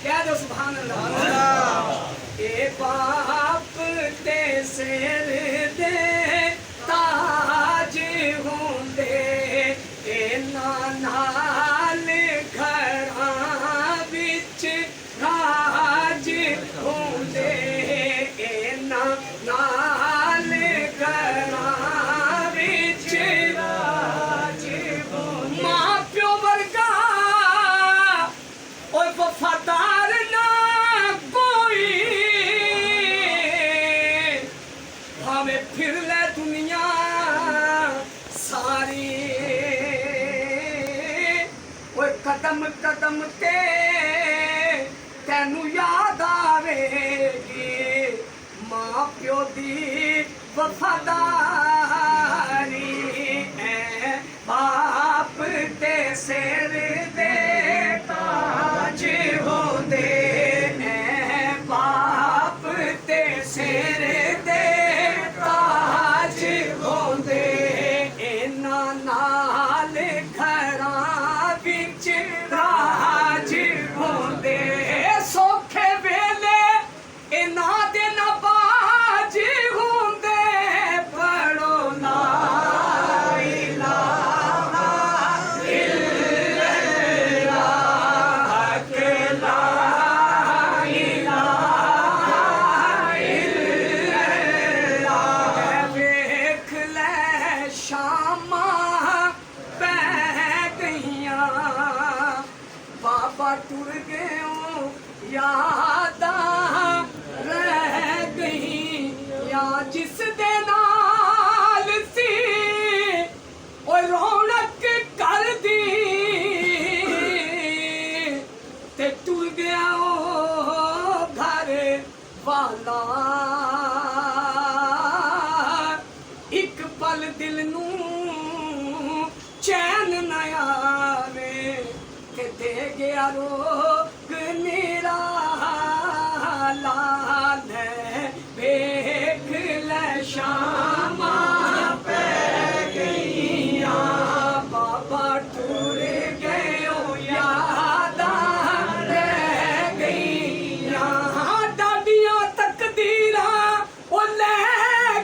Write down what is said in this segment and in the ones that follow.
कह दो सुभान अल्लाह। ए बाप ते सिर दे ताज होंदे, इन्हां नाल घरां विच राज होंदे, इन्हां नाल घरां विच राज होंदे। मां प्यो वर्गा और वफादार ना कोई, भावें फिर ले दुनिया सारी, और कदम कदम ते तेनू याद आवेगी मां प्यो दी वफादारी। ऐ बाप ते सिर दे ताज होंदे, ऐ बाप ते सिर दे ताज होंदे, इन्हां नाल घरां विच राज होंदे। सौखे वेले इन्हां दे नबाज होंदे, पढ़ो ला इलाहा इल्लल्लाह, के ला इलाहा इल्लल्लाह। वेख ले शामां पै गईयां, बाबा टुर गए यादां रह गईयां, जिस दे नाल सी ओ रौनक कर दी, ते टुर गया ओ घर वाला। एक पल दिल नू चैन न आवे, ते दे गया रोग निराला। वेख ले शामां पै गईयां, बाबा टुर गए यादां रह गईयां, डाडियां तकदीरां ओ ले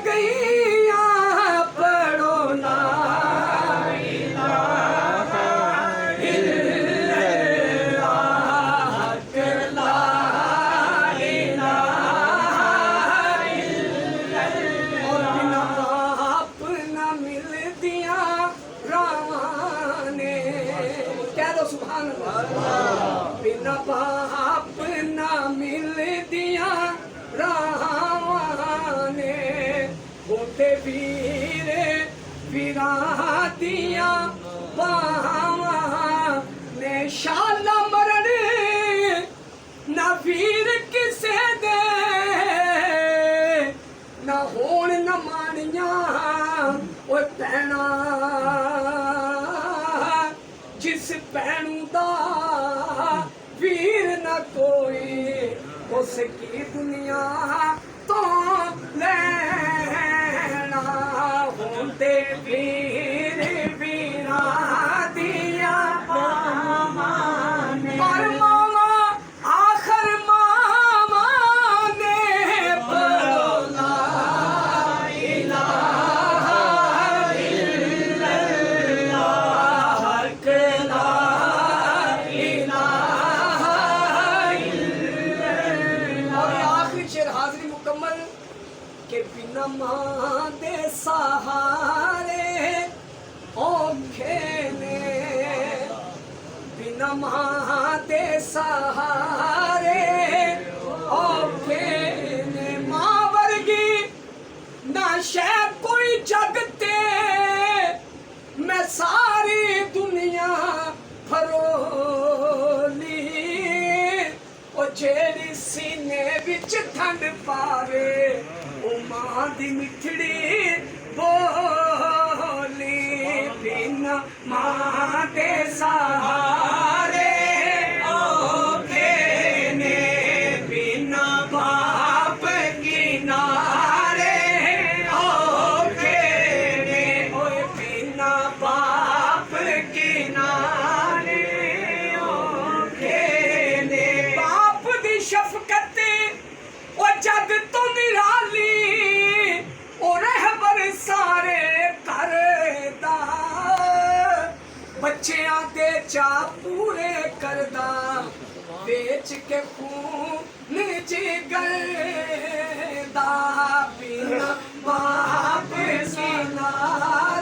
गईयां, पढ़ो ला इलाहा इल्लल्लाह, के ला इलाहा इल्लल्लाह। और बिना बाप ना मिलदियां रावां ने, कह दो सुभान अल्लाह। बिना बाप ना मिलदियां रावां ने, होते वीर वीरां दियां बावां ने, शाला मरण ना वीर किसे दे, ना होण न माणियां ओ भैणा, जिस भैणू दा वीर न कोई, उस की दुनिया तो लैना। होंदे वीर वीरां दियां बावां ने, पर मावा आखर मावा ने, पढ़ो ला इलाहा इल्लल्लाह, के ला इलाहा इल्लल्लाह। और आखिरी शेर हाजिरी मुकम्मल के बिना मां दे सहारे औखे ने, बिना मां दे सहारे औखे ने, मां वर्गी ना शै कोई जगते, मैं सारी दुनिया फरोली। ओ जेड़ी सीने विच ठंड पावे, ओ मां दी मिठड़ी बोली। बिना मां दे सहारे औखे ने, बिना बाप किनारे औखे ने, ओए बिना बाप किनारे औखे ने। बाप ਦੁਨੀਆ ਦੇ ਚਾਅ ਪੂਰੇ ਕਰਦਾ ਵੇਚ ਕੇ ਖੂਨ ਜਿਗਰ ਦਾ ਬਿਨਾ ਬਾਪ ਸੀਨਾ